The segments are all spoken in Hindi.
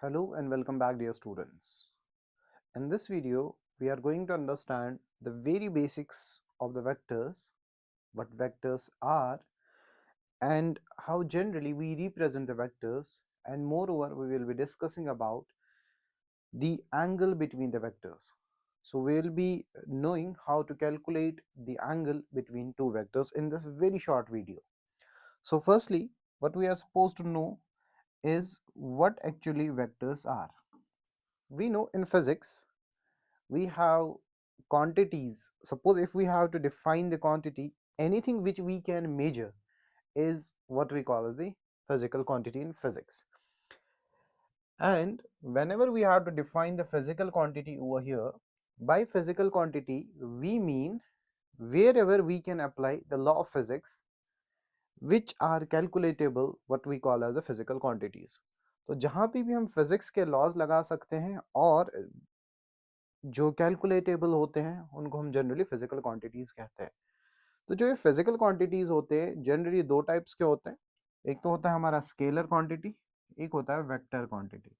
Hello and welcome back, dear students. In this video, we are going to understand the very basics of the vectors, what vectors are, and how generally we represent the vectors, and moreover, we will be discussing about the angle between the vectors. So we will be knowing how to calculate the angle between two vectors in this very short video. So firstly, what we are supposed to know is what actually vectors are. We know in physics we have quantities. Suppose if we have to define the quantity, anything which we can measure is what we call as the physical quantity in physics. And whenever we have to define the physical quantity over here, by physical quantity we mean wherever we can apply the law of physics which are calculatable, what we call as the physical quantities. तो जहाँ पे भी हम फिजिक्स के लॉज लगा सकते हैं और जो कैलकुलेटेबल होते हैं उनको हम जनरली फिजिकल क्वांटिटीज कहते हैं। तो जो ये फिजिकल क्वांटिटीज होते हैं जनरली दो टाइप्स के होते हैं। एक तो होता है हमारा स्केलर क्वांटिटी, एक होता है वेक्टर क्वांटिटी।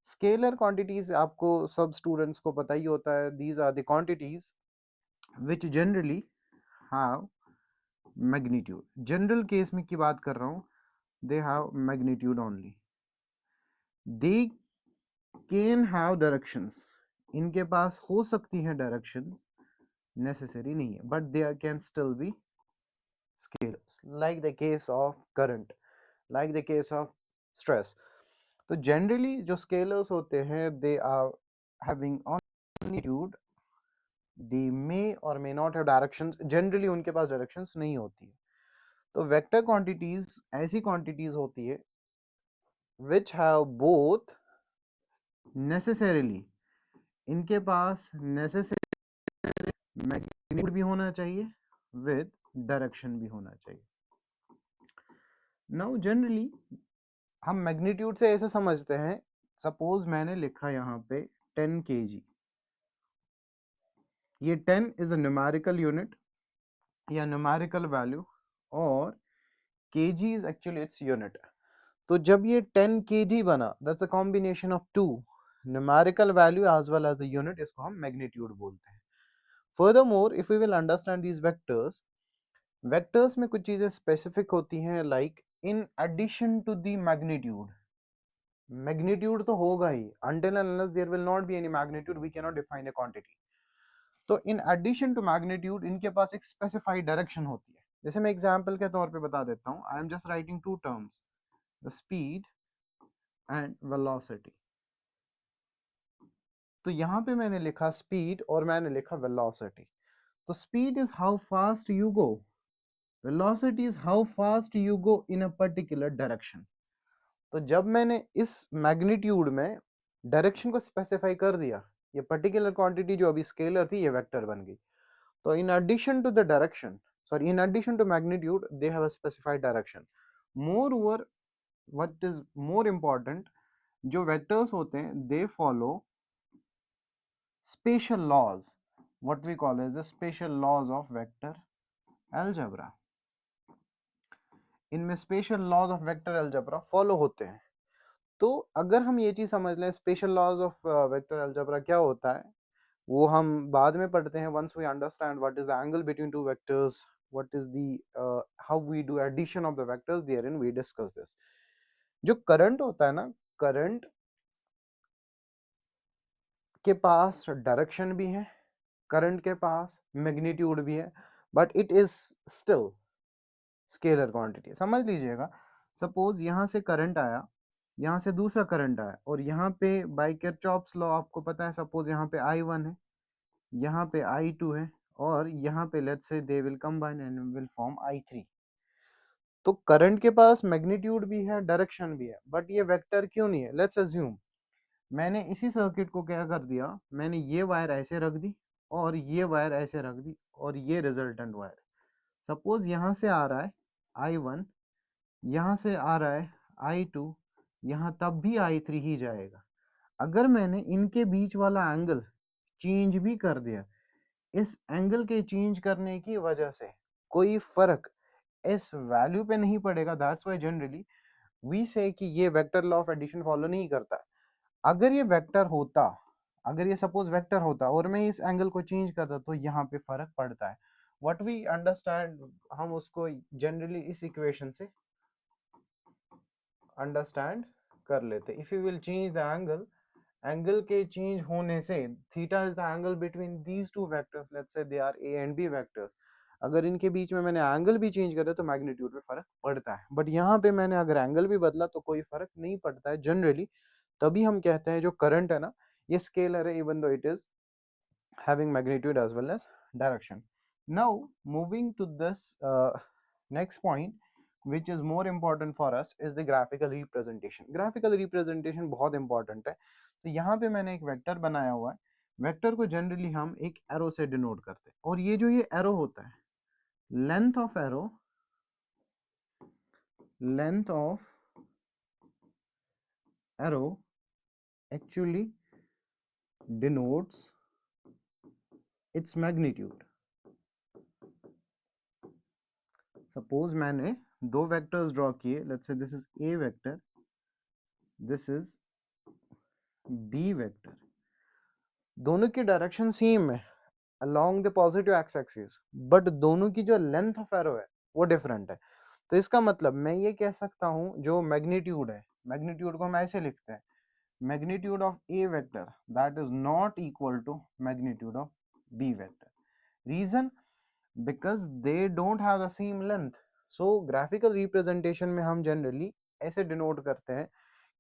स्केलर क्वांटिटीज आपको सब स्टूडेंट्स को पता ही होता है, these are the quantities which generally have magnitude. General case में की बात कर रहा हूँ, they have magnitude only. They can have directions, इनके पास हो सकती हैं डायरेक्शंस, necessary नहीं है, but there can still be scalars, like the case of current, like the case of stress. तो generally जो scalars होते हैं they are having magnitude, they may or may not have directions, generally उनके पास directions नहीं होती है। तो vector quantities ऐसी quantities होती है which have both necessarily, इनके पास necessary magnitude भी होना चाहिए with direction भी होना चाहिए। नाउ जनरली हम मैग्नीट्यूड से ऐसे समझते हैं, सपोज मैंने लिखा यहाँ पे 10 kg, ये 10 इज द न्यूमेरिकल यूनिट या न्यूमेरिकल वैल्यू और kg is actually it's unit. तो जब ये 10 kg बना, that's a combination of two numerical value as well as the unit, इसको हम मैग्नीट्यूड बोलते हैं। Furthermore if we will understand these vectors, vectors में कुछ चीजें स्पेसिफिक होती हैं, like in addition to the magnitude, magnitude तो होगा ही, until and unless there will not be any magnitude we cannot define a quantity। तो इन एडिशन टू मैग्नीट्यूड इनके पास एक स्पेसिफाइड डायरेक्शन होती है। जैसे मैं एग्जांपल के तौर पे बता देता हूँ, I am just writing two terms, the speed and velocity. तो यहाँ पे मैंने लिखा स्पीड और मैंने लिखा वेलोसिटी। तो speed is how fast you go, velocity is how fast you go in a particular direction. तो जब मैंने इस मैग्नीट्यूड में डायरेक्शन को स्पेसिफाई कर दिया, ये पर्टिकुलर क्वांटिटी जो अभी स्केलर थी ये वेक्टर बन गई। तो in addition to the direction, sorry in addition to magnitude, they have a specified direction. Moreover what is more important, जो वेक्टर्स होते हैं they follow special laws, what we call as the special laws of vector algebra. इनमें special laws of vector algebra follow होते हैं। तो अगर हम ये चीज समझ लें special laws of vector algebra क्या होता है, वो हम बाद में पढ़ते हैं, once we understand what is the angle between two vectors, what is the how we do addition of the vectors, therein we discuss this. जो करंट होता है ना, करंट के पास डायरेक्शन भी है, करंट के पास मैग्नीट्यूड भी है, but it is still scalar quantity. समझ लीजिएगा, सपोज यहाँ से करंट आया, यहाँ से दूसरा करंट आया, और यहाँ पे बाय किरचॉफ्स लॉ आपको पता है, सपोज यहाँ पे I1 है, यहाँ पे I2 है, और यहाँ पे let's say they will combine and will form I3। तो करंट के पास मैग्नीट्यूड भी है, डायरेक्शन भी है, बट ये वेक्टर क्यों नहीं है? लेट्स अज्यूम मैंने इसी सर्किट को क्या कर दिया, मैंने ये वायर ऐसे रख दी और ये वायर ऐसे रख दी और ये रिजल्टेंट वायर। सपोज यहाँ से आ रहा है I1, यहाँ से आ रहा है I2, यहाँ तब भी I3 ही जाएगा। अगर मैंने इनके बीच वाला एंगल चेंज भी कर दिया, इस एंगल के चेंज करने की वजह से कोई फर्क इस वैल्यू पे नहीं पड़ेगा। That's why generally we say कि ये vector law of addition follow नहीं करता। अगर ये वेक्टर होता, अगर ये सपोज वेक्टर होता और मैं इस एंगल को चेंज करता तो यहाँ पे फर्क पड़ता है। व्हाट वी अंडरस्टैंड, हम उसको जनरली इस इक्वेशन से अंडरस्टैंड कर लेते। If you will change the angle, angle के चेंज होने से, theta is the angle between these two vectors, let's say they are A and B vectors, अगर इनके बीच में मैंने एंगल भी चेंज करा तो मैग्नीट्यूड में फर्क पड़ता है। बट यहाँ पे मैंने अगर एंगल भी बदला तो कोई फर्क नहीं पड़ता है जनरली। तभी हम कहते हैं जो करंट है ना, ये स्केलर है even though it is having magnitude as well as direction. Now moving to this next point which is more important for us is the graphical representation. Graphical representation बहुत important है। तो यहाँ पे मैंने एक वेक्टर बनाया हुआ है, वेक्टर को जनरली हम एक एरो से डिनोट करते हैं, और ये जो ये एरो होता है, length of arrow, length of arrow actually denotes its magnitude. Suppose मैंने दो वेक्टर्स ड्रॉ किए, let's say this is A vector, this is B vector, दोनों की डायरेक्शन सेम है along the positive x axis, but दोनों की जो लेंथ ऑफ एरो है वो डिफरेंट है। तो इसका मतलब मैं ये कह सकता हूं जो मैग्नीट्यूड है, मैग्नीट्यूड को हम ऐसे लिखते हैं, magnitude of A vector that is not equal to magnitude of B vector. Reason, because they don't have the same length. So graphical representation में हम जनरली ऐसे डिनोट करते हैं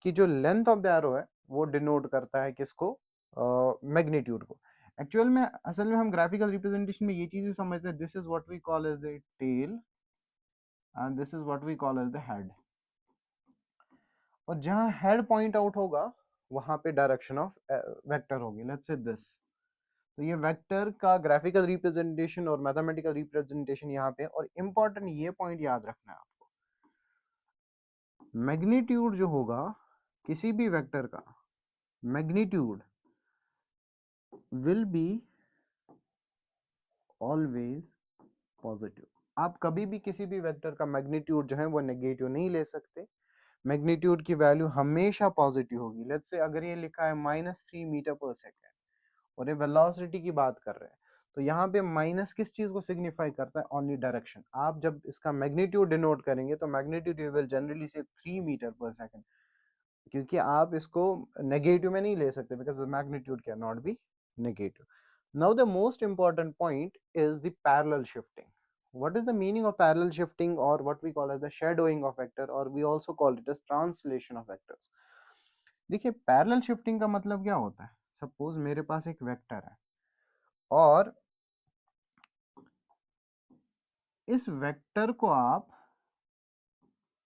कि जो लेंथ ऑफ द एरो है वो डिनोट करता है किसको, मैग्नीट्यूड को। एक्चुअल में असल में हम ग्राफिकल रिप्रेजेंटेशन में ये चीज भी समझते हैं, this is what we call as the tail and this is what we call as the head. और जहां हेड पॉइंट आउट होगा वहां पे डायरेक्शन ऑफ वेक्टर होगी, लेट्स से दिस। तो ये वेक्टर का ग्राफिकल रिप्रेजेंटेशन और मैथमेटिकल रिप्रेजेंटेशन यहाँ पे, और इम्पोर्टेंट ये पॉइंट याद रखना है आपको, मैग्नीट्यूड जो होगा किसी भी वेक्टर का, magnitude will be always positive. आप कभी भी किसी भी वेक्टर का मैग्नीट्यूड जो है वो नेगेटिव नहीं ले सकते, मैग्नीट्यूड की वैल्यू हमेशा पॉजिटिव होगी। लेट्स से अगर ये लिखा है -3 मीटर पर सेकेंड और ये वेलोसिटी की बात कर रहे हैं, तो यहाँ पे माइनस किस चीज को सिग्निफाई करता है, ओनली डायरेक्शन। आप जब इसका मैग्नीट्यूड डिनोट करेंगे तो मैग्नीट्यूड यू विल जनरली से 3 मीटर पर सेकेंड, क्योंकि आप इसको नेगेटिव में नहीं ले सकते, because the magnitude can not be negative. Now the most important point is the parallel shifting. what is the meaning of parallel shifting, or what we call as the shadowing of vector, or we also call it as translation of vectors? देखिए पैरेलल शिफ्टिंग का मतलब क्या होता है, सपोज मेरे पास एक वेक्टर है और इस वेक्टर को आप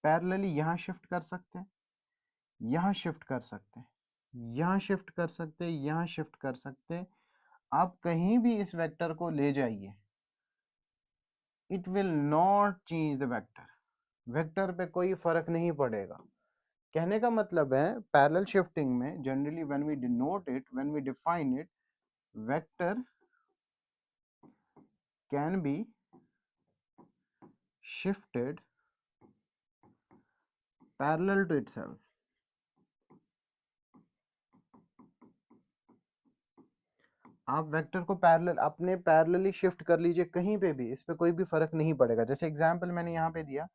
पैरेलली यहां शिफ्ट कर सकते हैं, यहां शिफ्ट कर सकते हैं, यहां शिफ्ट कर सकते हैं, यहां शिफ्ट कर सकते हैं। आप कहीं भी इस वेक्टर को ले जाइए, it will not change the vector, vector पे कोई फर्क नहीं पड़ेगा। कहने का मतलब है पैरेलल शिफ्टिंग में generally when we denote it, when we define it, vector can be shifted parallel to itself। आप वेक्टर को पैरेलल अपने पैरेलली शिफ्ट कर लीजिए कहीं पे भी, इस पे कोई भी फर्क नहीं पड़ेगा। जैसे एग्जांपल मैंने यहाँ पे दिया,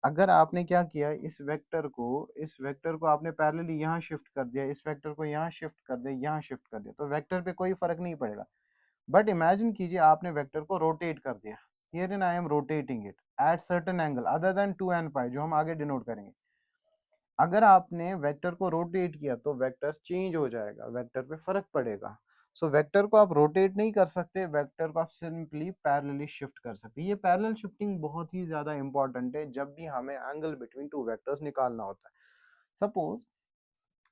अगर आपने क्या किया, इस वेक्टर को आपने पैरेलली यहाँ शिफ्ट कर दिया, इस वेक्टर को यहाँ शिफ्ट कर दिया, यहाँ शिफ्ट कर दिया, तो वेक्टर पे कोई फर्क नहीं पड़ेगा। बट इमेजिन कीजिए आपने वेक्टर को रोटेट कर दिया, here in I am rotating it at certain angle other than 2 and पाई, जो हम आगे डिनोट करेंगे। अगर आपने वेक्टर को रोटेट किया तो वेक्टर चेंज हो जाएगा, वेक्टर पे फर्क पड़ेगा। सो वेक्टर को आप रोटेट नहीं कर सकते, वेक्टर को आप सिंपली पैरेलली शिफ्ट कर सकते। ये पैरेलल शिफ्टिंग बहुत ही ज्यादा इंपॉर्टेंट है जब भी हमें एंगल बिटवीन टू वेक्टर्स निकालना होता है। सपोज,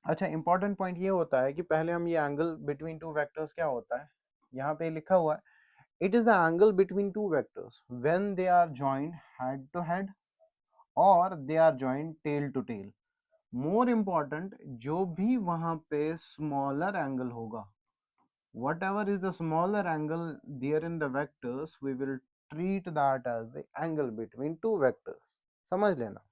अच्छा इंपॉर्टेंट पॉइंट ये होता है कि पहले हम ये एंगल बिटवीन टू वेक्टर्स क्या होता है, यहाँ पे लिखा हुआ है, it is the angle between two vectors when they are joined head to head और they are joined tail to tail. More important, जो भी वहां पे स्मॉलर एंगल होगा, whatever is the smaller angle there in the vectors, we will treat that as the angle between two vectors. समझ लेना,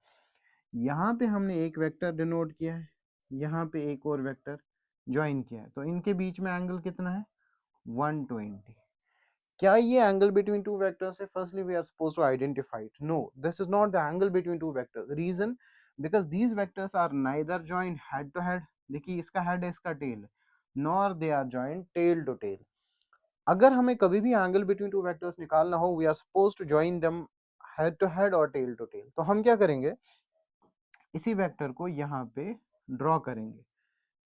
यहाँ पे हमने एक वेक्टर डिनोट किया है, यहाँ पे एक और वेक्टर, ज्वाइन किया है, तो इनके बीच में एंगल कितना है 120। क्या ये एंगल बिटवीन टू वेक्टर्स है? Firstly we are supposed to identify it. No, this is not the angle between two vectors. Reason, because these vectors are neither joined head to head, देखिए इसका हेड है इसका टेल है, nor they are joined tail to tail. अगर हमें कभी भी एंगल बिटवीन टू वेक्टर्स निकालना हो, we are supposed to join them head to head और टेल टू टेल। तो हम क्या करेंगे, इसी वेक्टर को यहाँ पे ड्रॉ करेंगे,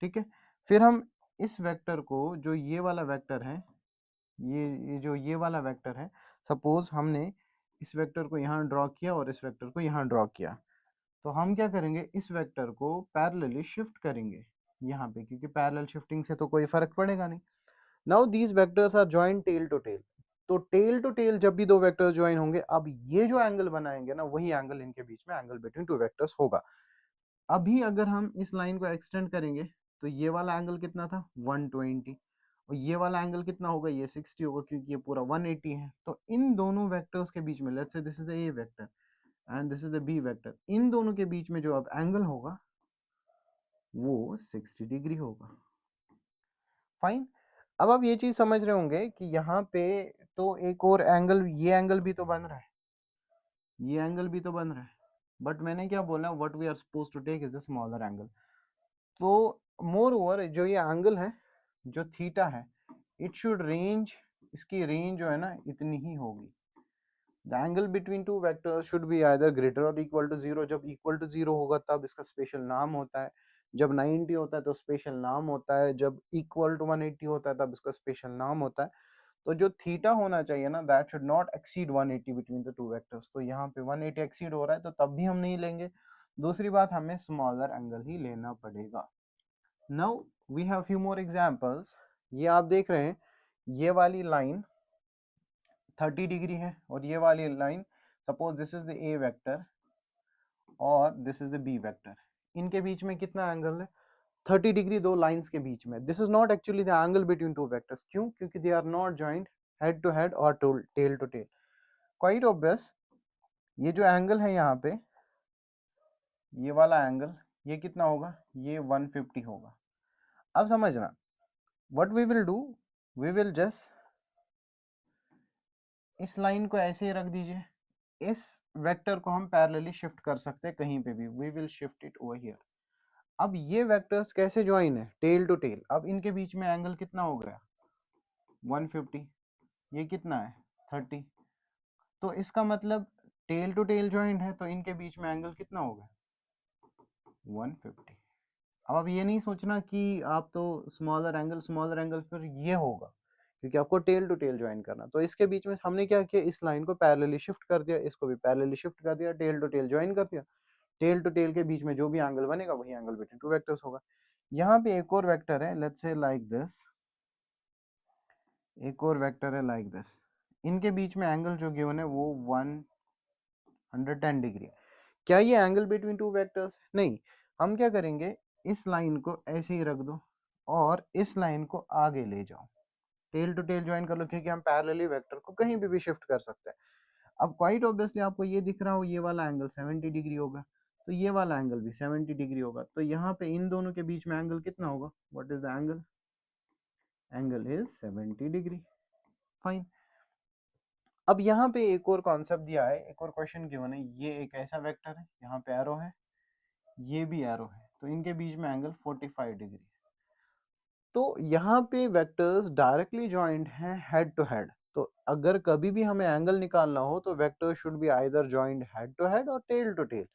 ठीक है। फिर हम इस वेक्टर को, जो ये वाला वेक्टर है, ये जो ये वाला वेक्टर है, सपोज हमने इस वेक्टर को यहाँ ड्रॉ किया और इस वेक्टर को यहाँ ड्रॉ किया, तो हम क्या करेंगे, इस वेक्टर को पैरेलली शिफ्ट करेंगे यहाँ पे, क्योंकि पैरेलल शिफ्टिंग से तो कोई फर्क पड़ेगा नहीं। Now these vectors are join tail to tail. तो टेल टू टेल जब भी दो वेक्टर्स ज्वाइन होंगे, अब ये जो एंगल बनाएंगे ना, वही एंगल इनके बीच में एंगल बिटवीन टू वेक्टर्स होगा। अभी अगर हम इस लाइन को एक्सटेंड करेंगे, तो ये वाला एंगल कितना था 120, और ये वाला एंगल कितना होगा, ये 60 होगा, क्योंकि ये पूरा 180 है। तो इन दोनों वेक्टर्स के बीच में, let's say this is the A vector and this is the B vector, इन दोनों के बीच में जो अब एंगल होगा वो 60 डिग्री होगा। फाइन। अब आप ये चीज समझ रहे होंगे कि यहाँ पे तो एक और एंगल, ये एंगल भी तो बन रहा है, ये एंगल भी तो बन रहा है, बट मैंने क्या बोला, what we are suppose to take is the smaller angle. तो मोर ओवर जो ये एंगल है, जो थीटा है, इट शुड रेंज, इसकी रेंज जो है ना इतनी ही होगी। The angle between two vectors should be either greater और इक्वल टू जीरो। जब इक्वल टू जीरो होगा तब इसका स्पेशल नाम होता है, जब 90 होता है तो स्पेशल नाम होता है, जब इक्वल टू 180 होता है तब इसका स्पेशल नाम होता है। तो जो थीटा होना चाहिए ना, that should not exceed 180 between the two vectors. तो यहाँ पे 180 एक्सीड हो रहा है तो तब भी हम नहीं लेंगे। दूसरी बात, हमें स्मॉलर एंगल ही लेना पड़ेगा। Now we have few more examples. ये आप देख रहे हैं, ये वाली लाइन 30 डिग्री है और ये वाली line, suppose this is the A vector और this is the B vector, इनके बीच में कितना एंगल है 30 डिग्री, दो लाइंस के बीच में। This is not actually the angle between two vectors. क्यों? क्योंकि they are not joint head to head और tail to tail. Quite obvious, ये जो एंगल है यहाँ पे, ये वाला एंगल, ये कितना होगा, ये 150 होगा। अब समझना, what we will do, we will just इस लाइन को ऐसे ही रख दीजिए, इस वेक्टर को हम पैरेलली शिफ्ट कर सकते हैं कहीं पे भी, we will shift it over here. अब ये वेक्टर्स कैसे ज्वाइन है, टेल टू टेल। अब इनके बीच में एंगल कितना हो गया 150, ये कितना है 30। तो इसका मतलब टेल टू टेल ज्वाइंट है, तो इनके बीच में एंगल कितना होगा 150। अब ये नहीं सोचना कि आप तो स्मॉलर एंगल फिर ये होगा, क्योंकि आपको टेल टू टेल ज्वाइन करना। तो इसके बीच में हमने क्या किया, इस लाइन को पैरेलली शिफ्ट कर दिया, इसको भी पैरेलली शिफ्ट कर दिया, टेल टू टेल ज्वाइन कर दिया। टेल टू टेल के बीच में जो भी एंगल बनेगा वही एंगल बिटवीन टू वेक्टर्स होगा। यहाँ पे एक और वेक्टर है, लेट्स से लाइक दिस, एक और वेक्टर है लाइक दिस, इनके बीच में एंगल जो गिवन है वो 110 डिग्री। क्या ये एंगल बिटवीन टू वेक्टर्स? नहीं। हम क्या करेंगे, इस लाइन को ऐसे ही रख दो और इस लाइन को आगे ले जाओ, टेल टू टेल ज्वाइन कर लो, क्योंकि हम पैरेलली वेक्टर को कहीं भी शिफ्ट कर सकते हैं। अब क्वाइट ऑब्वियसली आपको ये दिख रहा हो, ये वाला एंगल 70 डिग्री होगा, तो ये वाला एंगल भी 70 डिग्री होगा। तो यहाँ पे इन दोनों के बीच में एंगल कितना होगा, what is the angle, angle is 70 degree. Fine. अब यहाँ पे एक और कॉन्सेप्ट दिया है, एक और क्वेश्चन गिवन है, ये एक ऐसा वेक्टर है, यहाँ पे एरो है, ये भी एरो है, तो इनके बीच में एंगल 45 डिग्री। तो यहाँ पे वेक्टर्स डायरेक्टली जॉइंट हैं हेड टू हेड। तो अगर कभी भी हमें एंगल निकालना हो तो vector should be either joint head to head और टेल टू टेल।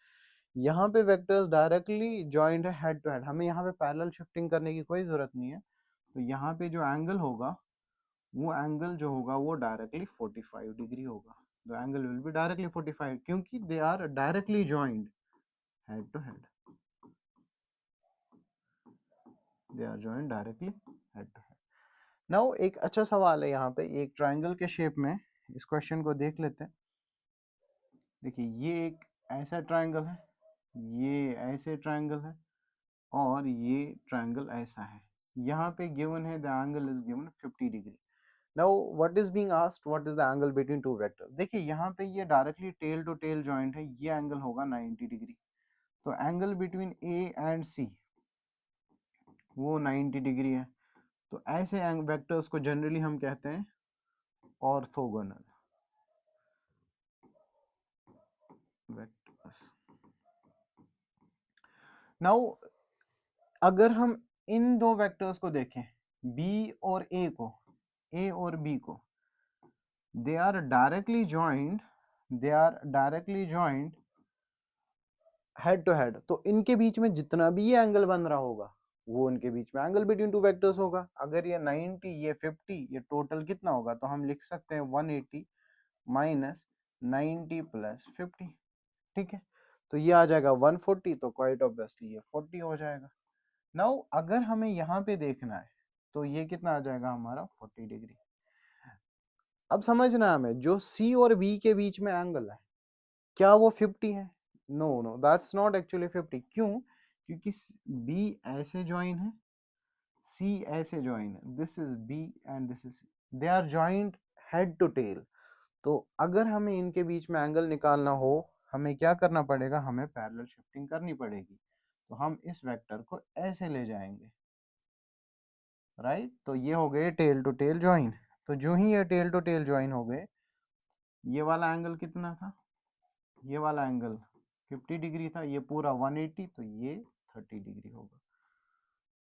यहाँ पे वेक्टर्स डायरेक्टली जॉइंट है हेड टू हेड, हमें यहाँ पे पैरेलल शिफ्टिंग करने की कोई जरूरत नहीं है। तो यहाँ पे जो एंगल होगा, वो एंगल जो होगा वो डायरेक्टली 45 डिग्री होगा। The angle will be directly 45, क्योंकि they are directly joint head to head, they are joint directly head to head. Now एक अच्छा सवाल है यहाँ पे, एक ट्रायंगल के शेप में, इस क्वेश्चन को देख लेते हैं। देखिए ये एक ऐसा ट्रायंगल है, ये ऐसे ट्रायंगल है, और ये ट्रायंगल ऐसा है। यहाँ पे गिवन है the angle is given 50 degree. Now what is being asked, what is the angle between two vectors. देखिए यहाँ पे ये directly tail to tail joint है, ये एंगल होगा 90 डिग्री। तो angle between A and C, वो 90 डिग्री है। तो ऐसे वेक्टर्स को जनरली हम कहते हैं ऑर्थोगोनल वेक्टर्स। नाउ अगर हम इन दो वेक्टर्स को देखें, बी और ए को, ए और बी को, they are directly joint, they are directly joint head to head, तो इनके बीच में जितना भी ये एंगल बन रहा होगा वो इनके बीच में एंगल बिटवीन टू वेक्टर्स होगा। अगर ये 90 ये 50, ये टोटल कितना होगा, तो हम लिख सकते हैं 180 माइनस 90 प्लस 50। ठीक है, तो ये आ जाएगा 140, तो क्वाइट ऑब्वियसली ये 40 हो जाएगा। नाउ अगर हमें यहाँ पे देखना है तो ये कितना आ जाएगा हमारा 40 डिग्री। अब समझना हमें जो सी और बी के बीच में एंगल है, क्या वो 50 है? No no, that's not actually 50। क्यों? क्योंकि बी ऐसे ज्वाइन है, सी ऐसे ज्वाइन है, this is B and this is C, they are joint head to tail. तो अगर हमें इनके बीच में एंगल निकालना हो, हमें क्या करना पड़ेगा, हमें पैरेलल शिफ्टिंग करनी पड़ेगी। तो हम इस वेक्टर को ऐसे ले जाएंगे, राइट। तो ये हो गए टेल टू टेल ज्वाइन। तो जो ही ये टेल टू टेल ज्वाइन हो गए, ये वाला एंगल कितना था, ये वाला एंगल 50 डिग्री था, ये पूरा 180, तो ये 30 डिग्री होगा।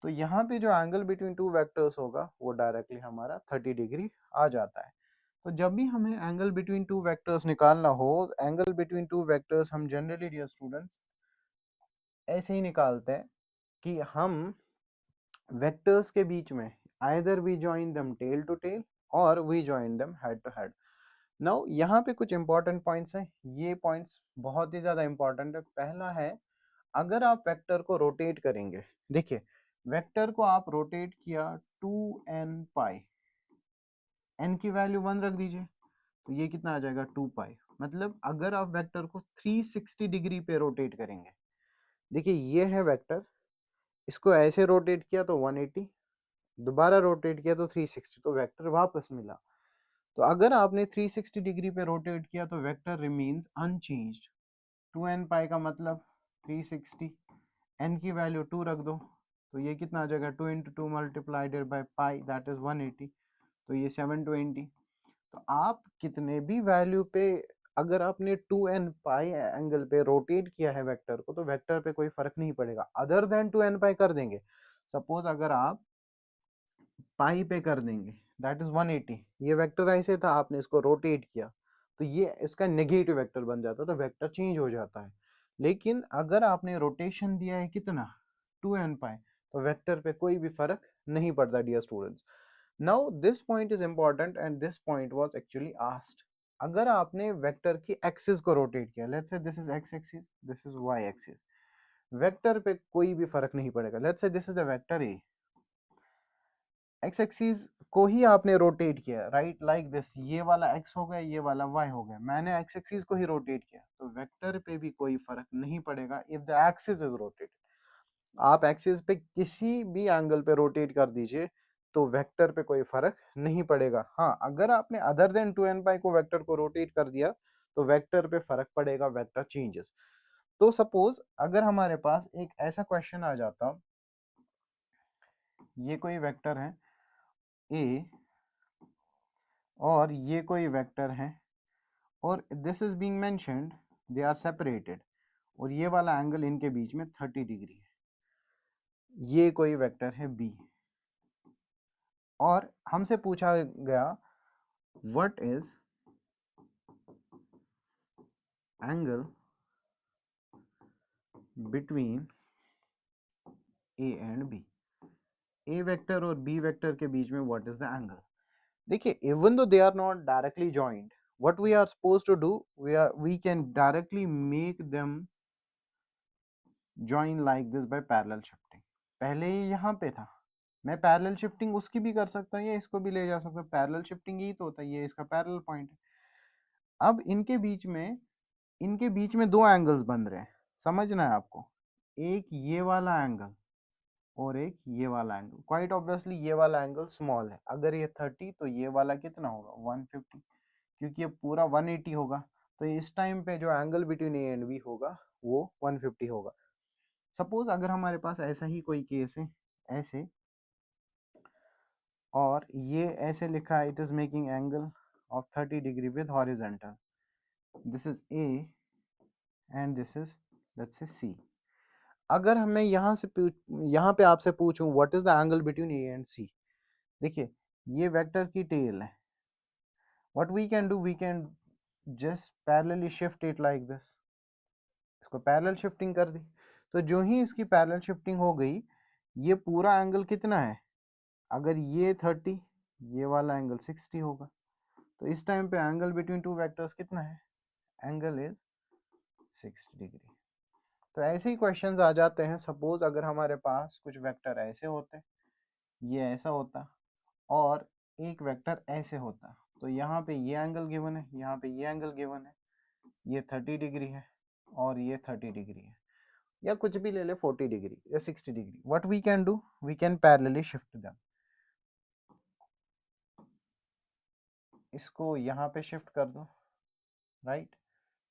तो यहाँ पे जो एंगल बिटवीन टू वेक्टर्स होगा वो डायरेक्टली हमारा 30 डिग्री आ जाता है। तो जब भी हमें एंगल बिटवीन टू वेक्टर्स निकालना हो, एंगल बिटवीन टू वेक्टर्स हम जनरली डियर स्टूडेंट्स ऐसे ही निकालते हैं कि हम वेक्टर्स के बीच में either we join them tail to tail और we join them head to head. Now यहाँ पे कुछ इंपॉर्टेंट पॉइंट्स हैं, ये पॉइंट्स बहुत ही ज्यादा इंपॉर्टेंट है। पहला है, अगर आप वेक्टर को रोटेट करेंगे, देखिए वेक्टर को आप रोटेट किया 2n पाई, n की वैल्यू 1 रख दीजिए, तो ये कितना आ जाएगा 2 पाई। मतलब अगर आप वेक्टर को 360 डिग्री पे रोटेट करेंगे, देखिए ये है वेक्टर, इसको ऐसे रोटेट किया तो 180, दोबारा रोटेट किया तो 360, तो वेक्टर वापस मिला। तो अगर आपने 360 डिग्री पे रोटेट किया तो वेक्टर रिमेन्स अनचेंज्ड। 2n पाई का मतलब 360, n की वैल्यू 2 रख दो, तो ये कितना आ जाएगा 2 into 2 मल्टीप्लाइडेड by pi, that is 180, तो ये 720। तो आप कितने भी वैल्यू पे, अगर आपने 2n पाई एंगल पे रोटेट किया है वेक्टर को, तो वेक्टर पे कोई फर्क नहीं पड़ेगा, अदर देन 2n पाई कर देंगे। सपोज अगर आप पाई पे कर देंगे, दैट इज 180, ये वेक्टर ऐसे था, आपने इसको रोटेट किया तो ये इसका नेगेटिव वेक्टर बन जाता है, तो वेक्टर चेंज हो जाता है। लेकिन अगर आपने रोटेशन दिया है कितना, 2n पाई, तो वेक्टर पे कोई भी फर्क नहीं पड़ता dear students. Now this point is important and this point was actually asked. अगर आपने वेक्टर की एक्सिस को रोटेट किया, let's say this is X axis, this is Y axis, vector पे कोई भी फर्क नहीं पड़ेगा। Let's say this is the vector A, X axis को ही आपने रोटेट किया, राइट, लाइक दिस, ये वाला एक्स हो गया, ये वाला वाई हो गया, मैंने एक्स एक्सिस को ही रोटेट किया, तो वेक्टर पे भी कोई फर्क नहीं पड़ेगा if the axis is rotated. आप एक्सिस पे किसी भी एंगल पे रोटेट कर दीजिए तो वेक्टर पे कोई फर्क नहीं पड़ेगा। हाँ, अगर आपने अदर देन 2n पाई को वेक्टर को रोटेट कर दिया तो वेक्टर पे फर्क पड़ेगा, वेक्टर चेंजेस। तो सपोज अगर हमारे पास एक ऐसा क्वेश्चन आ जाता, ये कोई वेक्टर है ए और ये कोई वेक्टर है, और this is being mentioned they are separated, और ये वाला एंगल इनके बीच में 30 डिग्री है, ये कोई वेक्टर है बी, और हमसे पूछा गया what is angle between A and B, A vector और बी वेक्टर के बीच में व्हाट इज द एंगल। देखिए even though they are not directly joined, what we are supposed to do, we can directly make them join like this by parallel shifting। पहले ये यहाँ पे था, मैं पैरेलल शिफ्टिंग उसकी भी कर सकता हूँ, या इसको भी ले जा सकता हूँ, पैरेलल शिफ्टिंग यही तो होता है, ये इसका पैरेलल पॉइंट है। अब इनके बीच में दो एंगल्स बन रहे हैं, समझना है आपको, एक ये वाला एंगल और एक ये वाला एंगल। क्वाइट ऑब्वियसली ये वाला एंगल स्मॉल है, अगर ये 30 तो ये वाला कितना होगा 150, क्योंकि ये पूरा 180 होगा, तो इस टाइम पे जो angle between A and B होगा वो 150 होगा। सपोज अगर हमारे पास ऐसा ही कोई केस है, ऐसे, और ये ऐसे लिखा है, it is making angle of 30 degree with horizontal, this is A and this is let's say C. अगर हमें यहाँ पे आपसे पूछूं what is the angle between A and C, देखिए ये वेक्टर की टेल है, what we can do, we can just parallelly shift it like this, इसको पैरेलल शिफ्टिंग कर दी, तो जो ही इसकी पैरेलल शिफ्टिंग हो गई, ये पूरा एंगल कितना है, अगर ये 30, ये वाला एंगल 60 होगा, तो इस टाइम पे एंगल बिटवीन टू वेक्टर्स कितना है, एंगल इज 60 डिग्री। तो ऐसे ही क्वेश्चंस आ जाते हैं, सपोज अगर हमारे पास कुछ वेक्टर ऐसे होते, ये ऐसा होता, और एक वेक्टर ऐसे होता, तो यहाँ पे ये एंगल गिवन है, यहाँ पे ये एंगल गिवन है, ये 30 डिग्री है और ये 30 डिग्री है, या कुछ भी ले ले 40 डिग्री या 60 degree, what we can do, we can parallelly shift them, इसको यहाँ पे शिफ्ट कर दो, राइट,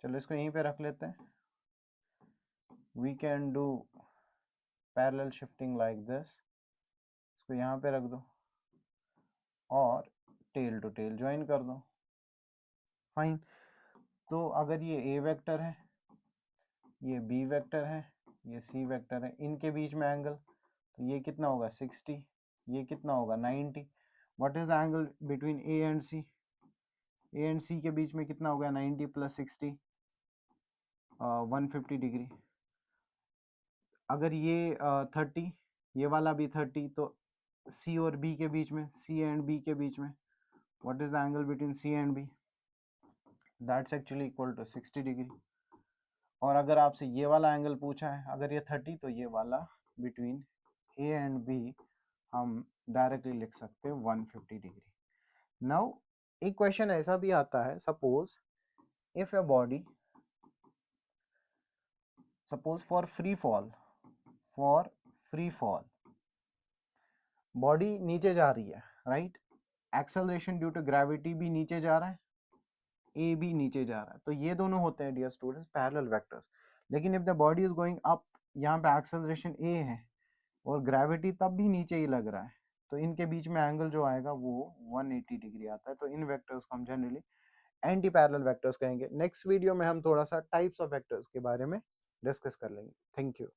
चलो इसको यहीं पे रख लेते हैं, we can do parallel shifting like this, इसको यहाँ पे रख दो और टेल टू टेल ज्वाइन कर दो, फाइन। तो अगर ये ए वेक्टर है, ये बी वेक्टर है, ये सी वेक्टर है, इनके बीच में एंगल, तो ये कितना होगा 60, ये कितना होगा 90, what is the angle between A and C, A and C के बीच में कितना हो गया 90 प्लस 60, 150 डिग्री। अगर ये 30, ये वाला भी 30, तो सी और बी के बीच में, सी एंड बी के बीच में, what is the angle between C and B, that's actually equal to 60 degree. और अगर आपसे ये वाला एंगल पूछा है, अगर ये 30, तो ये वाला बिटवीन ए एंड बी हम डायरेक्टली लिख सकते हैं 150 डिग्री। नाउ एक क्वेश्चन ऐसा भी आता है, suppose if a body, suppose for free fall body नीचे जा रही है, right, acceleration due to gravity भी नीचे जा रहा है, ए भी नीचे जा रहा है, तो ये दोनों होते हैं डियर स्टूडेंट्स पैरेलल वेक्टर्स। लेकिन if the body is going up, यहाँ पे एक्सेलरेशन ए है और ग्रेविटी तब भी नीचे ही लग रहा है, तो इनके बीच में एंगल जो आएगा वो 180 डिग्री आता है, तो इन वेक्टर्स को हम जनरली एंटी पैरेलल वेक्टर्स कहेंगे। नेक्स्ट वीडियो में हम थोड़ा सा टाइप्स ऑफ वेक्टर्स के बारे में डिस्कस कर लेंगे। Thank you.